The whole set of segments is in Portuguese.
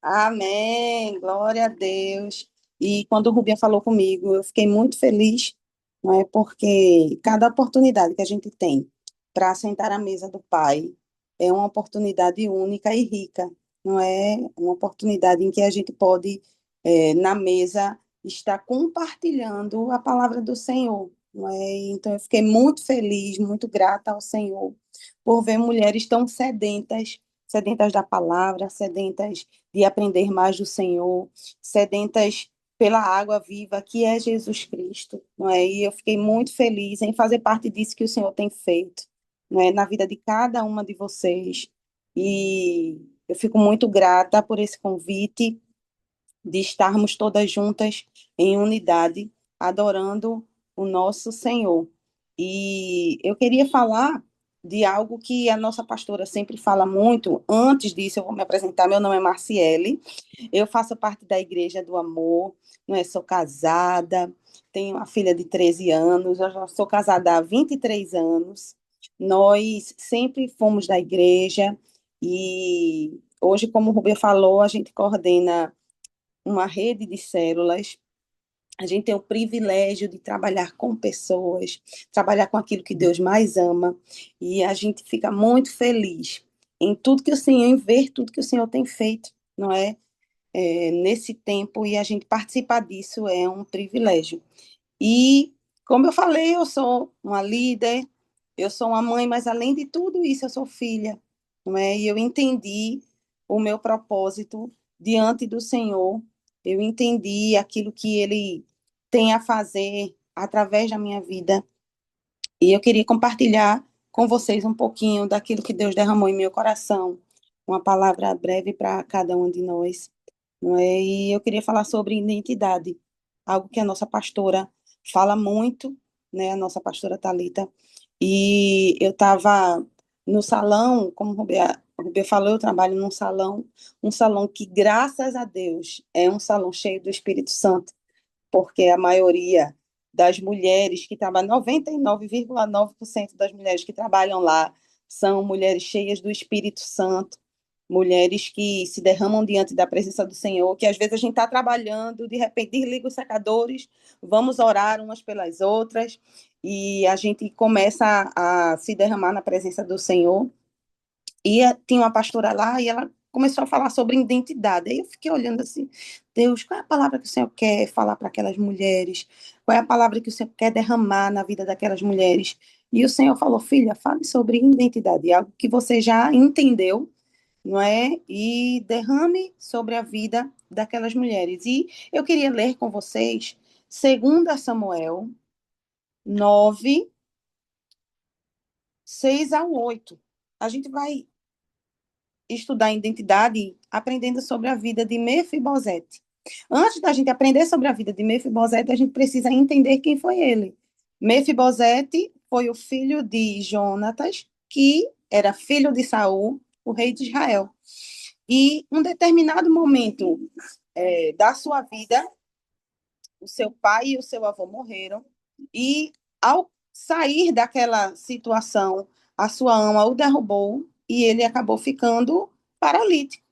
Amém, glória a Deus. E quando o Rubinho falou comigo, eu fiquei muito feliz, não é? Porque cada oportunidade que a gente tem para sentar à mesa do Pai é uma oportunidade única e rica, não é? Uma oportunidade em que a gente pode, na mesa, estar compartilhando a palavra do Senhor, não é? Então, eu fiquei muito feliz, muito grata ao Senhor por ver mulheres tão sedentas, sedentas da palavra, sedentas de aprender mais do Senhor, sedentas pela água viva que é Jesus Cristo, não é? E eu fiquei muito feliz em fazer parte disso que o Senhor tem feito, não é? Na vida de cada uma de vocês. E eu fico muito grata por esse convite de estarmos todas juntas em unidade, adorando o nosso Senhor. E eu queria falar de algo que a nossa pastora sempre fala muito. Antes disso, eu vou me apresentar. Meu nome é Marciele, eu faço parte da Igreja do Amor, não é? Sou casada, tenho uma filha de 13 anos, eu já sou casada há 23 anos. Nós sempre fomos da igreja e hoje, como o Rubem falou, a gente coordena uma rede de células. A gente tem o privilégio de trabalhar com pessoas, trabalhar com aquilo que Deus mais ama, e a gente fica muito feliz em tudo que o Senhor, em ver tudo que o Senhor tem feito, não é? Nesse tempo, e a gente participar disso é um privilégio. E, como eu falei, eu sou uma líder, eu sou uma mãe, mas além de tudo isso, eu sou filha, não é? E eu entendi o meu propósito diante do Senhor, eu entendi aquilo que Ele tem a fazer através da minha vida, e eu queria compartilhar com vocês um pouquinho daquilo que Deus derramou em meu coração, uma palavra breve para cada um de nós, não é? E eu queria falar sobre identidade, algo que a nossa pastora fala muito, né? A nossa pastora Talita. E eu estava no salão, como o Rubê falou, eu trabalho num salão, um salão que, graças a Deus, é um salão cheio do Espírito Santo, porque a maioria das mulheres que trabalham, 99,9% das mulheres que trabalham lá são mulheres cheias do Espírito Santo, mulheres que se derramam diante da presença do Senhor, que às vezes a gente está trabalhando, de repente desliga os secadores, vamos orar umas pelas outras, e a gente começa a se derramar na presença do Senhor. E tinha uma pastora lá e ela começou a falar sobre identidade. Aí eu fiquei olhando assim, Deus, qual é a palavra que o Senhor quer falar para aquelas mulheres? Qual é a palavra que o Senhor quer derramar na vida daquelas mulheres? E o Senhor falou, filha, fale sobre identidade, algo que você já entendeu, não é? E derrame sobre a vida daquelas mulheres. E eu queria ler com vocês 2 Samuel 9, 6 ao 8. A gente vai estudar identidade aprendendo sobre a vida de Mefibosete. Antes da gente aprender sobre a vida de Mefibosete, a gente precisa entender quem foi ele. Mefibosete foi o filho de Jonatas, que era filho de Saul, o rei de Israel. E um determinado momento da sua vida, o seu pai e o seu avô morreram, e ao sair daquela situação, a sua ama o derrubou e ele acabou ficando paralítico.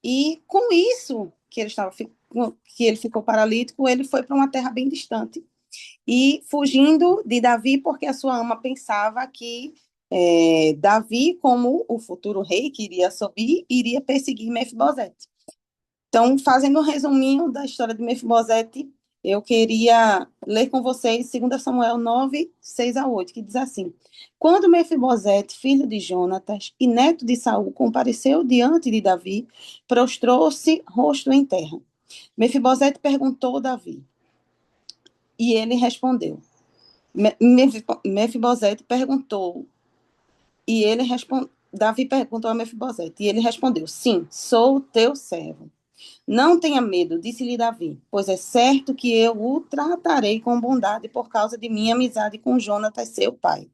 E com isso que ele ficou paralítico, ele foi para uma terra bem distante e fugindo de Davi, porque a sua ama pensava que Davi, como o futuro rei que iria subir, iria perseguir Mefibosete. Então, fazendo um resuminho da história de Mefibosete, eu queria ler com vocês 2 Samuel 9, 6 a 8, que diz assim: Quando Mefibosete, filho de Jonatas e neto de Saul, compareceu diante de Davi, prostrou-se rosto em terra. Mefibosete perguntou a Davi, e ele respondeu. Mefibosete perguntou, e ele respondeu. Davi perguntou a Mefibosete, e ele respondeu: Sim, sou teu servo. Não tenha medo, disse-lhe Davi, pois é certo que eu o tratarei com bondade por causa de minha amizade com Jonatas, seu pai.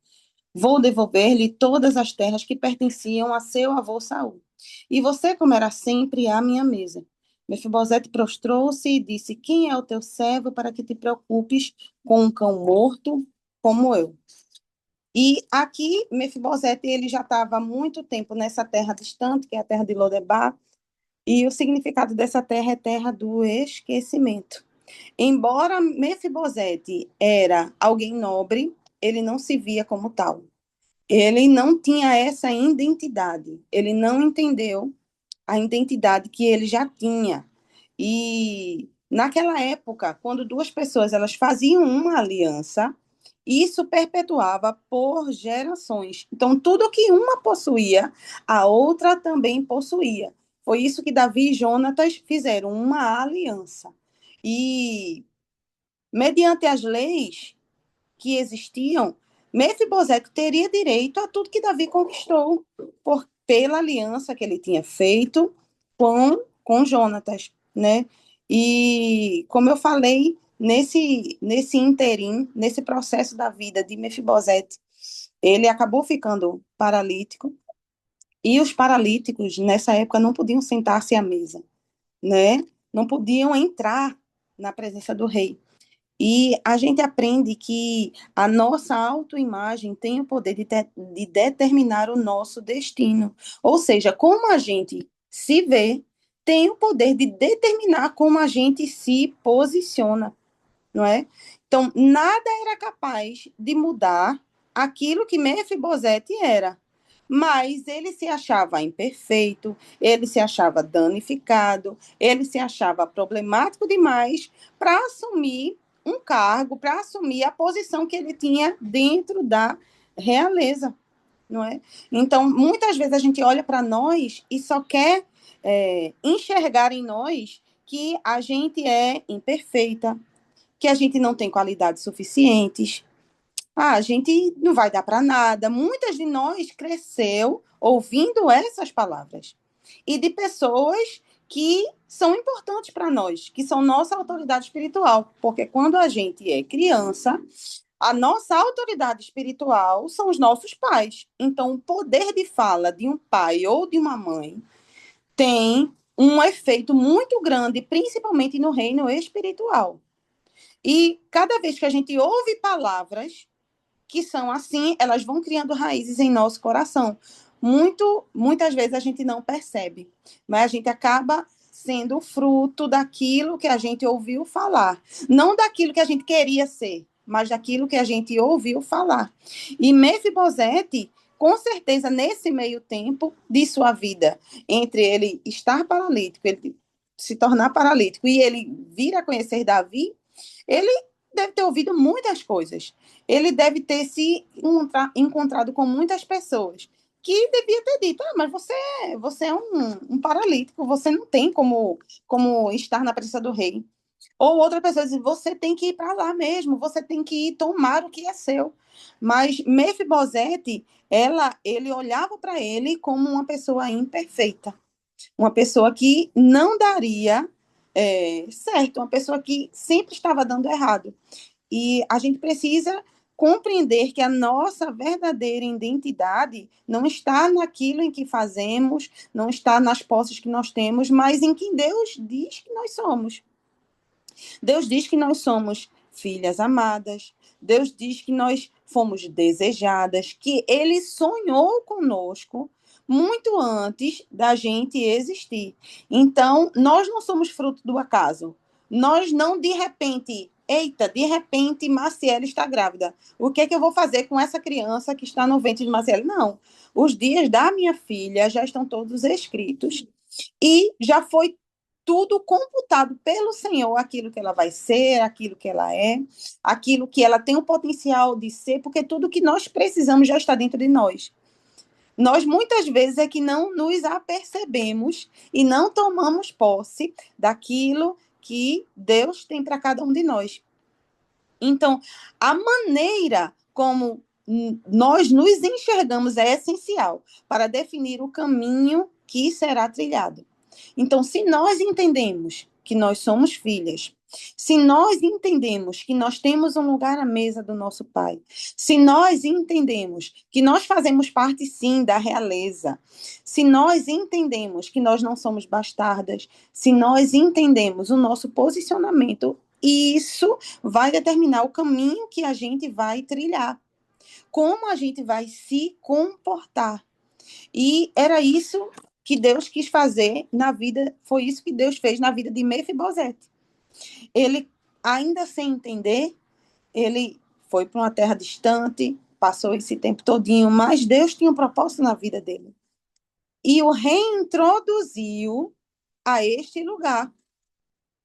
Vou devolver-lhe todas as terras que pertenciam a seu avô Saul. E você comerá sempre à minha mesa. Mefibosete prostrou-se e disse: Quem é o teu servo para que te preocupes com um cão morto como eu? E aqui, Mefibosete, ele já estava há muito tempo nessa terra distante, que é a terra de Lodebar, E o significado dessa terra é terra do esquecimento. Embora Mefibosete era alguém nobre, ele não se via como tal. Ele não tinha essa identidade. Ele não entendeu a identidade que ele já tinha. E naquela época, quando duas pessoas elas faziam uma aliança, isso perpetuava por gerações. Então, tudo que uma possuía, a outra também possuía. Foi isso que Davi e Jonatas fizeram, uma aliança. E, mediante as leis que existiam, Mefibosete teria direito a tudo que Davi conquistou pela aliança que ele tinha feito com Jonatas, né? E como eu falei, nesse interim, nesse processo da vida de Mefibosete, ele acabou ficando paralítico, e os paralíticos nessa época não podiam sentar-se à mesa, né? Não podiam entrar na presença do rei. E a gente aprende que a nossa autoimagem tem o poder de determinar o nosso destino. Ou seja, como a gente se vê, tem o poder de determinar como a gente se posiciona, não é? Então, nada era capaz de mudar aquilo que Mefibosete era. Mas ele se achava imperfeito, ele se achava danificado, ele se achava problemático demais para assumir um cargo, para assumir a posição que ele tinha dentro da realeza, não é? Então, muitas vezes a gente olha para nós e só quer enxergar em nós que a gente é imperfeita, que a gente não tem qualidades suficientes, a gente não vai dar para nada. Muitas de nós cresceu ouvindo essas palavras. E de pessoas que são importantes para nós, que são nossa autoridade espiritual. Porque quando a gente é criança, a nossa autoridade espiritual são os nossos pais. Então, o poder de fala de um pai ou de uma mãe tem um efeito muito grande, principalmente no reino espiritual. E cada vez que a gente ouve palavras que são assim, elas vão criando raízes em nosso coração. Muitas vezes a gente não percebe, mas a gente acaba sendo fruto daquilo que a gente ouviu falar, não daquilo que a gente queria ser, mas daquilo que a gente ouviu falar. E Mefibosete, com certeza, nesse meio tempo de sua vida, entre ele estar paralítico, ele se tornar paralítico e ele vir a conhecer Davi, ele deve ter ouvido muitas coisas. Ele deve ter se encontrado com muitas pessoas que devia ter dito, mas você é um paralítico, você não tem como estar na presença do rei. Ou outra pessoa diz, você tem que ir para lá mesmo, você tem que ir tomar o que é seu. Mas Mefibosete, ele olhava para ele como uma pessoa imperfeita, uma pessoa que não daria certo, uma pessoa que sempre estava dando errado. E a gente precisa compreender que a nossa verdadeira identidade não está naquilo em que fazemos, não está nas posses que nós temos, mas em quem Deus diz que nós somos. Deus diz que nós somos filhas amadas, Deus diz que nós fomos desejadas, que Ele sonhou conosco muito antes da gente existir. Então, nós não somos fruto do acaso. Nós não, de repente, eita, de repente, Marciele está grávida. O que é que eu vou fazer com essa criança que está no ventre de Marciele? Não. Os dias da minha filha já estão todos escritos e já foi tudo computado pelo Senhor, aquilo que ela vai ser, aquilo que ela é, aquilo que ela tem o potencial de ser, porque tudo que nós precisamos já está dentro de nós. Nós muitas vezes é que não nos apercebemos e não tomamos posse daquilo que Deus tem para cada um de nós. Então, a maneira como nós nos enxergamos é essencial para definir o caminho que será trilhado. Então, se nós entendemos que nós somos filhas, se nós entendemos que nós temos um lugar à mesa do nosso Pai, se nós entendemos que nós fazemos parte sim da realeza, se nós entendemos que nós não somos bastardas, se nós entendemos o nosso posicionamento, isso vai determinar o caminho que a gente vai trilhar, como a gente vai se comportar. E era isso que Deus quis fazer na vida, foi isso que Deus fez na vida de Mefibosete. Ele, ainda sem entender, ele foi para uma terra distante, passou esse tempo todinho, mas Deus tinha um propósito na vida dele. E o reintroduziu a este lugar,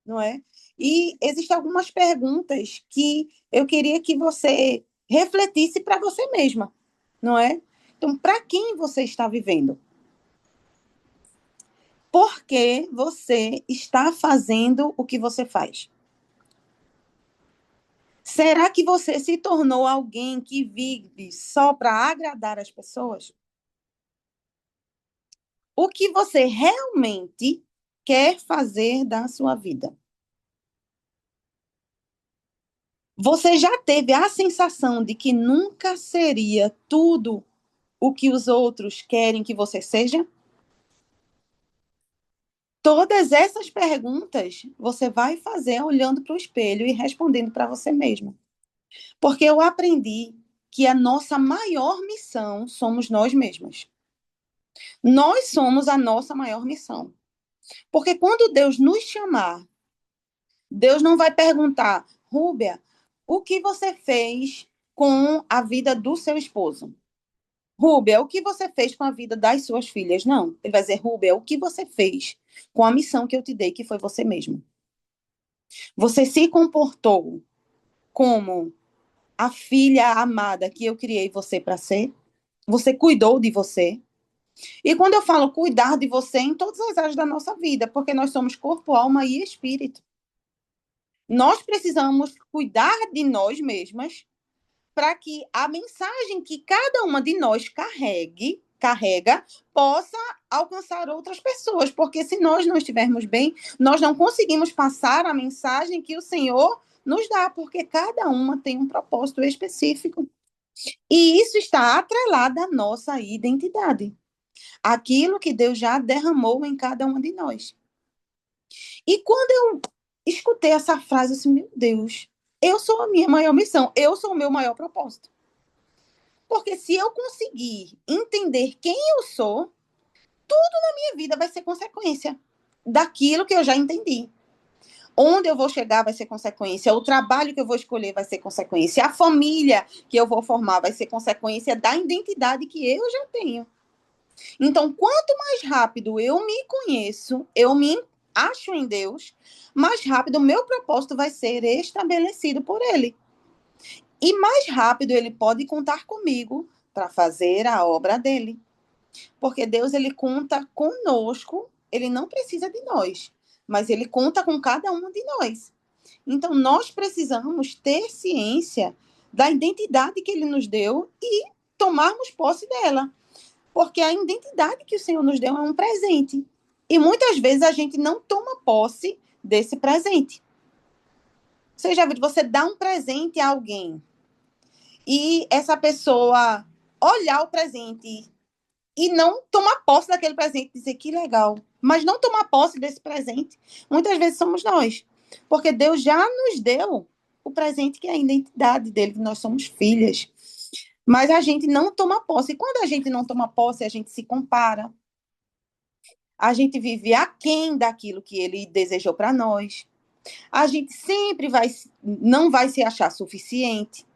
não é? E existem algumas perguntas que eu queria que você refletisse para você mesma, não é? Então, para quem você está vivendo? Por que você está fazendo o que você faz? Será que você se tornou alguém que vive só para agradar as pessoas? O que você realmente quer fazer da sua vida? Você já teve a sensação de que nunca seria tudo o que os outros querem que você seja? Todas essas perguntas você vai fazer olhando para o espelho e respondendo para você mesmo. Porque eu aprendi que a nossa maior missão somos nós mesmas. Nós somos a nossa maior missão. Porque quando Deus nos chamar, Deus não vai perguntar, Rúbia, o que você fez com a vida do seu esposo? Rúbia, o que você fez com a vida das suas filhas? Não. Ele vai dizer, Rúbia, o que você fez com a missão que eu te dei, que foi você mesmo? Você se comportou como a filha amada que eu criei você para ser? Você cuidou de você? E quando eu falo cuidar de você em todas as áreas da nossa vida, porque nós somos corpo, alma e espírito. Nós precisamos cuidar de nós mesmas para que a mensagem que cada uma de nós carrega, possa alcançar outras pessoas, porque se nós não estivermos bem, nós não conseguimos passar a mensagem que o Senhor nos dá, porque cada uma tem um propósito específico. E isso está atrelado à nossa identidade. Aquilo que Deus já derramou em cada uma de nós. E quando eu escutei essa frase, eu disse, meu Deus, eu sou a minha maior missão, eu sou o meu maior propósito. Porque se eu conseguir entender quem eu sou, tudo na minha vida vai ser consequência daquilo que eu já entendi. Onde eu vou chegar vai ser consequência, o trabalho que eu vou escolher vai ser consequência, a família que eu vou formar vai ser consequência da identidade que eu já tenho. Então, quanto mais rápido eu me conheço, eu me acho em Deus, mais rápido o meu propósito vai ser estabelecido por Ele. E mais rápido ele pode contar comigo para fazer a obra dele. Porque Deus, ele conta conosco, ele não precisa de nós, mas ele conta com cada um de nós. Então, nós precisamos ter ciência da identidade que ele nos deu e tomarmos posse dela. Porque a identidade que o Senhor nos deu é um presente. E muitas vezes a gente não toma posse desse presente. Você já viu, você dá um presente a alguém e essa pessoa olhar o presente e não tomar posse daquele presente, dizer que legal, mas não tomar posse desse presente, muitas vezes somos nós. Porque Deus já nos deu o presente que é a identidade dele, que nós somos filhas. Mas a gente não toma posse. E quando a gente não toma posse, a gente se compara. A gente vive aquém daquilo que ele desejou para nós. A gente sempre não vai se achar suficiente.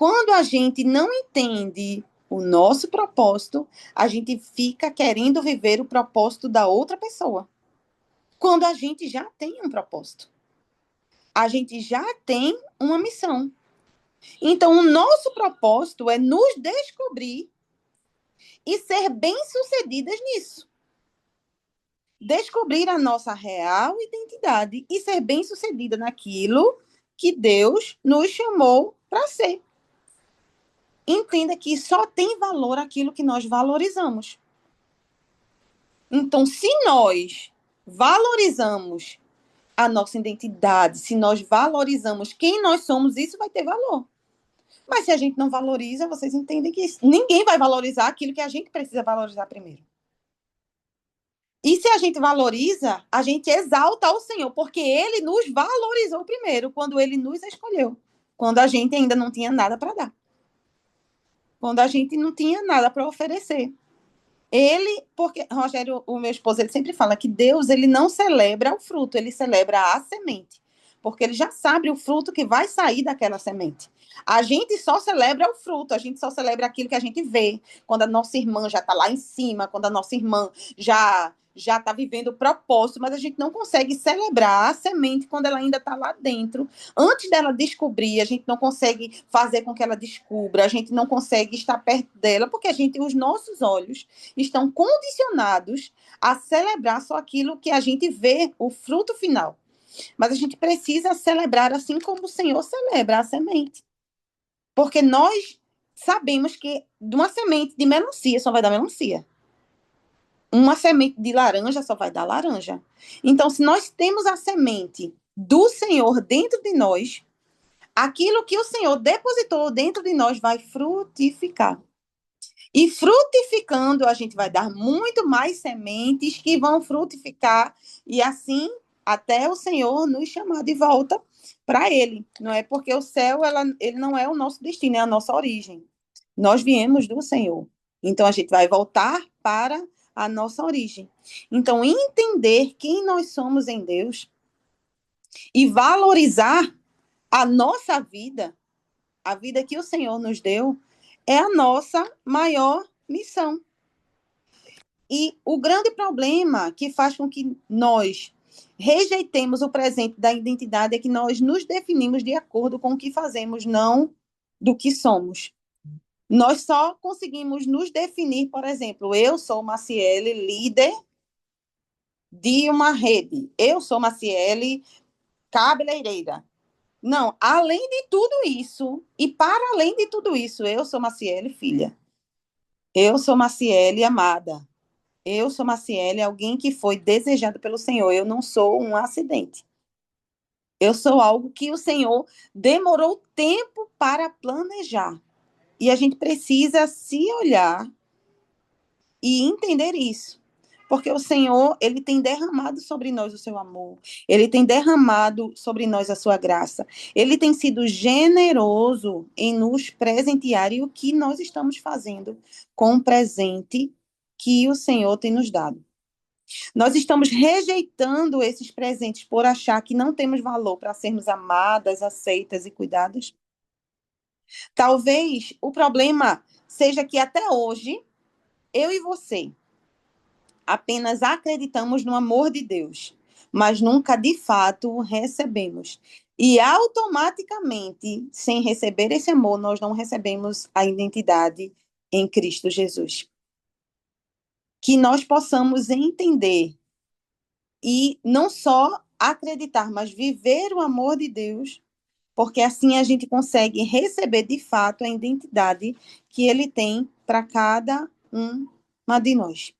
Quando a gente não entende o nosso propósito, a gente fica querendo viver o propósito da outra pessoa. Quando a gente já tem um propósito. A gente já tem uma missão. Então, o nosso propósito é nos descobrir e ser bem-sucedidas nisso. Descobrir a nossa real identidade e ser bem-sucedida naquilo que Deus nos chamou para ser. Entenda que só tem valor aquilo que nós valorizamos. Então, se nós valorizamos a nossa identidade, se nós valorizamos quem nós somos, isso vai ter valor. Mas se a gente não valoriza, vocês entendem que ninguém vai valorizar aquilo que a gente precisa valorizar primeiro. E se a gente valoriza, a gente exalta o Senhor, porque Ele nos valorizou primeiro, quando Ele nos escolheu, quando a gente ainda não tinha nada para dar, quando a gente não tinha nada para oferecer. Porque Rogério, o meu esposo, ele sempre fala que Deus, ele não celebra o fruto, ele celebra a semente. Porque ele já sabe o fruto que vai sair daquela semente. A gente só celebra o fruto, a gente só celebra aquilo que a gente vê. Quando a nossa irmã já está lá em cima, quando a nossa irmã já está vivendo o propósito, mas a gente não consegue celebrar a semente quando ela ainda está lá dentro. Antes dela descobrir, a gente não consegue fazer com que ela descubra, a gente não consegue estar perto dela, porque os nossos olhos estão condicionados a celebrar só aquilo que a gente vê, o fruto final. Mas a gente precisa celebrar assim como o Senhor celebra a semente. Porque nós sabemos que de uma semente de melancia só vai dar melancia. Uma semente de laranja só vai dar laranja. Então, se nós temos a semente do Senhor dentro de nós, aquilo que o Senhor depositou dentro de nós vai frutificar. E frutificando, a gente vai dar muito mais sementes que vão frutificar, e assim até o Senhor nos chamar de volta para Ele. Não é porque o céu ele não é o nosso destino, é a nossa origem. Nós viemos do Senhor. Então a gente vai voltar para a nossa origem. Então, entender quem nós somos em Deus e valorizar a nossa vida, a vida que o Senhor nos deu, é a nossa maior missão. E o grande problema que faz com que nós rejeitemos o presente da identidade é que nós nos definimos de acordo com o que fazemos, não do que somos. Nós só conseguimos nos definir, por exemplo, eu sou Maciele, líder de uma rede. Eu sou Maciele, cabeleireira. Não, além de tudo isso, e para além de tudo isso, eu sou Maciele, filha. Eu sou Maciele, amada. Eu sou Maciele, alguém que foi desejado pelo Senhor. Eu não sou um acidente. Eu sou algo que o Senhor demorou tempo para planejar. E a gente precisa se olhar e entender isso. Porque o Senhor, ele tem derramado sobre nós o seu amor. Ele tem derramado sobre nós a sua graça. Ele tem sido generoso em nos presentear. E o que nós estamos fazendo com o presente que o Senhor tem nos dado? Nós estamos rejeitando esses presentes por achar que não temos valor para sermos amadas, aceitas e cuidadas. Talvez o problema seja que até hoje, eu e você apenas acreditamos no amor de Deus, mas nunca de fato o recebemos. E automaticamente, sem receber esse amor, nós não recebemos a identidade em Cristo Jesus. Que nós possamos entender e não só acreditar, mas viver o amor de Deus, porque assim a gente consegue receber de fato a identidade que Ele tem para cada uma de nós.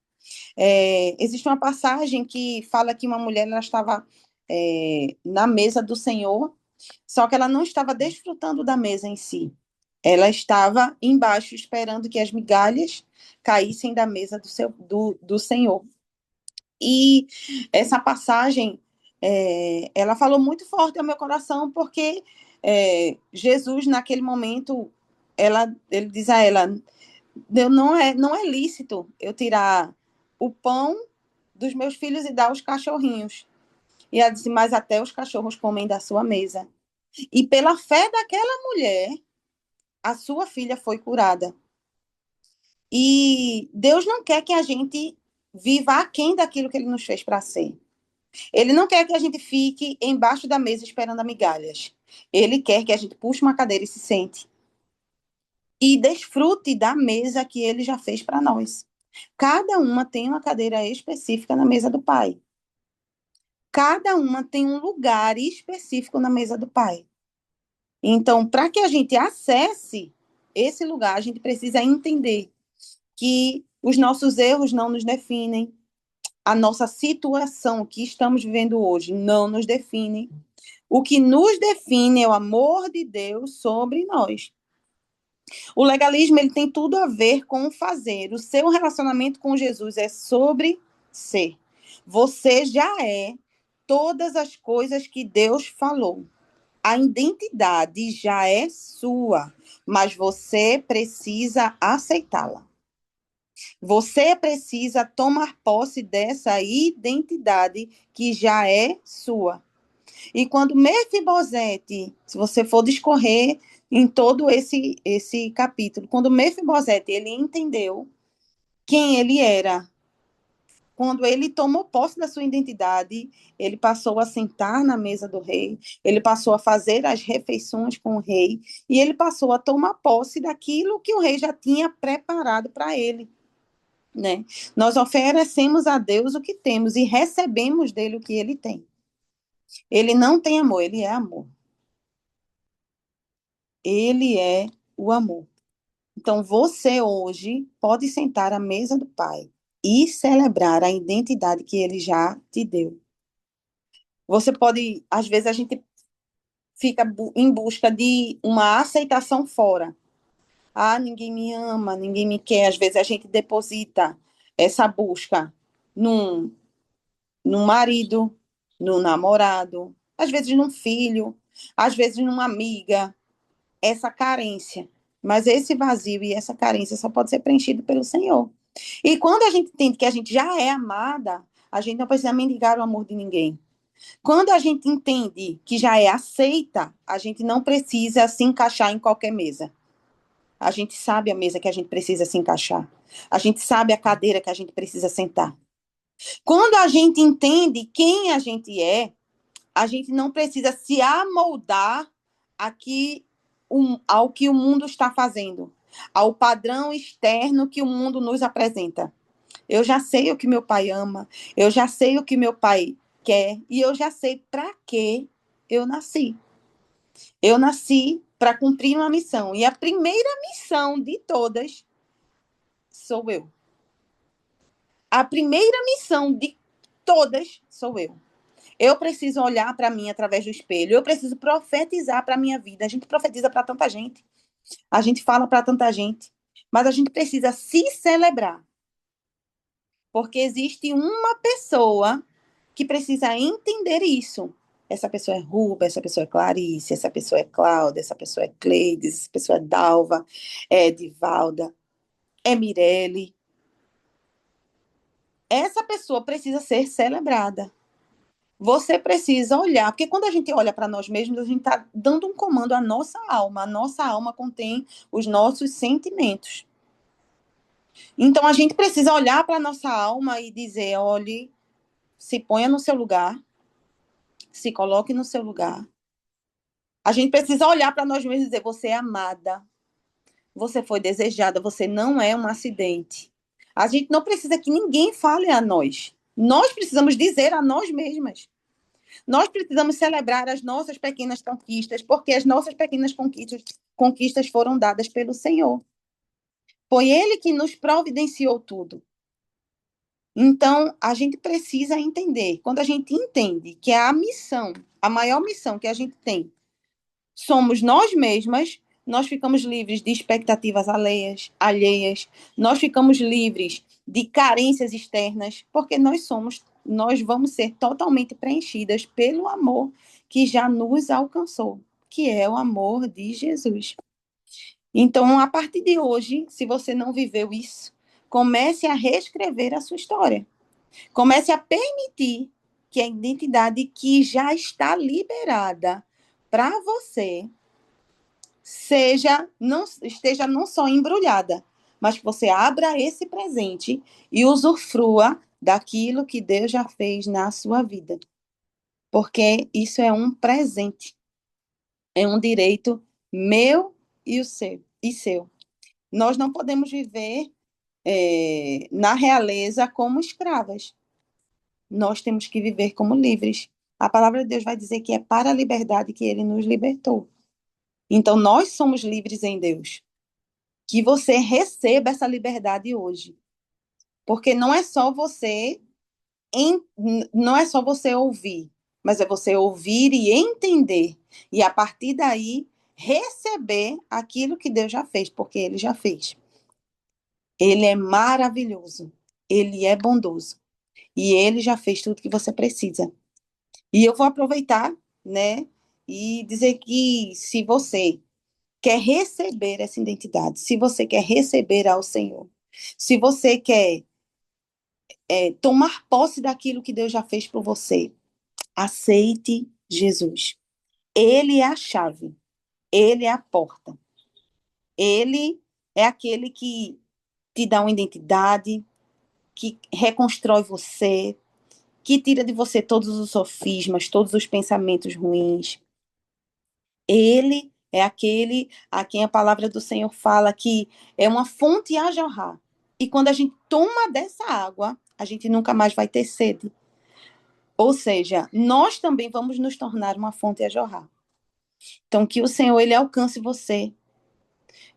Existe uma passagem que fala que uma mulher ela estava na mesa do Senhor, só que ela não estava desfrutando da mesa em si. Ela estava embaixo esperando que as migalhas caíssem da mesa do Senhor. E essa passagem, ela falou muito forte ao meu coração, porque Jesus, naquele momento, ele diz a ela, não é lícito eu tirar o pão dos meus filhos e dar aos cachorrinhos. E ela disse, mas até os cachorros comem da sua mesa. E pela fé daquela mulher, a sua filha foi curada. E Deus não quer que a gente viva aquém daquilo que ele nos fez para ser. Ele não quer que a gente fique embaixo da mesa esperando migalhas. Ele quer que a gente puxe uma cadeira e se sente. E desfrute da mesa que ele já fez para nós. Cada uma tem uma cadeira específica na mesa do Pai. Cada uma tem um lugar específico na mesa do Pai. Então, para que a gente acesse esse lugar, a gente precisa entender que os nossos erros não nos definem, a nossa situação que estamos vivendo hoje não nos define. O que nos define é o amor de Deus sobre nós. O legalismo ele tem tudo a ver com fazer. O seu relacionamento com Jesus é sobre ser. Você já é todas as coisas que Deus falou. A identidade já é sua, mas você precisa aceitá-la. Você precisa tomar posse dessa identidade que já é sua. E quando Mefibosete, se você for discorrer em todo esse capítulo, quando Mefibosete ele entendeu quem ele era, quando ele tomou posse da sua identidade, ele passou a sentar na mesa do rei, ele passou a fazer as refeições com o rei, e ele passou a tomar posse daquilo que o rei já tinha preparado para ele. Né? Nós oferecemos a Deus o que temos e recebemos dele o que ele tem. Ele não tem amor, ele é amor. Ele é o amor. Então, você hoje pode sentar à mesa do Pai e celebrar a identidade que ele já te deu. Você pode, às vezes, a gente fica em busca de uma aceitação fora. Ah, ninguém me ama, ninguém me quer. Às vezes, a gente deposita essa busca num, num marido, num namorado, às vezes num filho, às vezes numa amiga, essa carência. Mas esse vazio e essa carência só pode ser preenchido pelo Senhor. E quando a gente entende que a gente já é amada, a gente não precisa mendigar o amor de ninguém. Quando a gente entende que já é aceita, a gente não precisa se encaixar em qualquer mesa. A gente sabe a mesa que a gente precisa se encaixar. A gente sabe a cadeira que a gente precisa sentar. Quando a gente entende quem a gente é, a gente não precisa se amoldar aqui ao que o mundo está fazendo, ao padrão externo que o mundo nos apresenta. Eu já sei o que meu pai ama, eu já sei o que meu pai quer e eu já sei para que eu nasci. Eu nasci para cumprir uma missão e a primeira missão de todas sou eu. A primeira missão de todas sou eu. Eu preciso olhar para mim através do espelho. Eu preciso profetizar para a minha vida. A gente profetiza para tanta gente. A gente fala para tanta gente. Mas a gente precisa se celebrar. Porque existe uma pessoa que precisa entender isso. Essa pessoa é Ruba, essa pessoa é Clarice, essa pessoa é Cláudia, essa pessoa é Cleides, essa pessoa é Dalva, é Edivalda, é Mirelle. Essa pessoa precisa ser celebrada. Você precisa olhar, porque quando a gente olha para nós mesmos, a gente está dando um comando à nossa alma. A nossa alma contém os nossos sentimentos. Então a gente precisa olhar para a nossa alma e dizer: olhe, se ponha no seu lugar, se coloque no seu lugar. A gente precisa olhar para nós mesmos e dizer: você é amada, você foi desejada, você não é um acidente. A gente não precisa que ninguém fale a nós. Nós precisamos dizer a nós mesmas. Nós precisamos celebrar as nossas pequenas conquistas, porque as nossas pequenas conquistas foram dadas pelo Senhor. Foi Ele que nos providenciou tudo. Então, a gente precisa entender. Quando a gente entende que a missão, a maior missão que a gente tem, somos nós mesmas, nós ficamos livres de expectativas alheias, nós ficamos livres de carências externas, porque nós vamos ser totalmente preenchidas pelo amor que já nos alcançou, que é o amor de Jesus. Então, a partir de hoje, se você não viveu isso, comece a reescrever a sua história. Comece a permitir que a identidade que já está liberada para você esteja não só embrulhada, mas que você abra esse presente e usufrua daquilo que Deus já fez na sua vida. Porque isso é um presente, é um direito meu e o seu, e seu. Nós não podemos viver na realeza como escravas. Nós temos que viver como livres. A palavra de Deus vai dizer que é para a liberdade que ele nos libertou. Então, nós somos livres em Deus. Que você receba essa liberdade hoje. Porque não é só você ouvir, mas é você ouvir e entender. E a partir daí, receber aquilo que Deus já fez, porque ele já fez. Ele é maravilhoso. Ele é bondoso. E ele já fez tudo que você precisa. E eu vou aproveitar, né, e dizer que se você quer receber essa identidade, se você quer receber ao Senhor, Se você quer tomar posse daquilo que Deus já fez por você, aceite Jesus. Ele é a chave, ele é a porta, ele é aquele que te dá uma identidade, que reconstrói você, que tira de você todos os sofismas, todos os pensamentos ruins. Ele é aquele a quem a palavra do Senhor fala que é uma fonte a jorrar. E quando a gente toma dessa água, a gente nunca mais vai ter sede. Ou seja, nós também vamos nos tornar uma fonte a jorrar. Então, que o Senhor ele alcance você,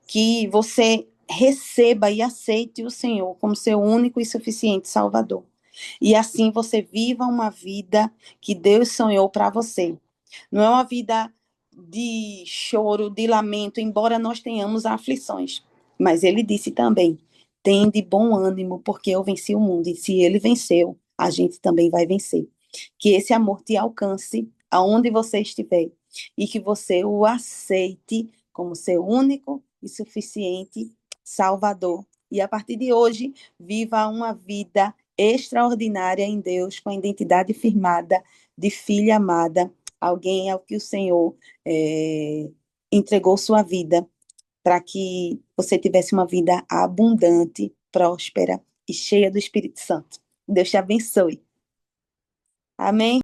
que você receba e aceite o Senhor como seu único e suficiente Salvador. E assim você viva uma vida que Deus sonhou para você. Não é uma vida de choro, de lamento, embora nós tenhamos aflições. Mas ele disse também: tende bom ânimo, porque eu venci o mundo. E se ele venceu, a gente também vai vencer. Que esse amor te alcance aonde você estiver e que você o aceite como seu único e suficiente Salvador. E a partir de hoje, viva uma vida extraordinária em Deus, com a identidade firmada de filha amada, alguém ao que o Senhor entregou sua vida para que você tivesse uma vida abundante, próspera e cheia do Espírito Santo. Deus te abençoe. Amém?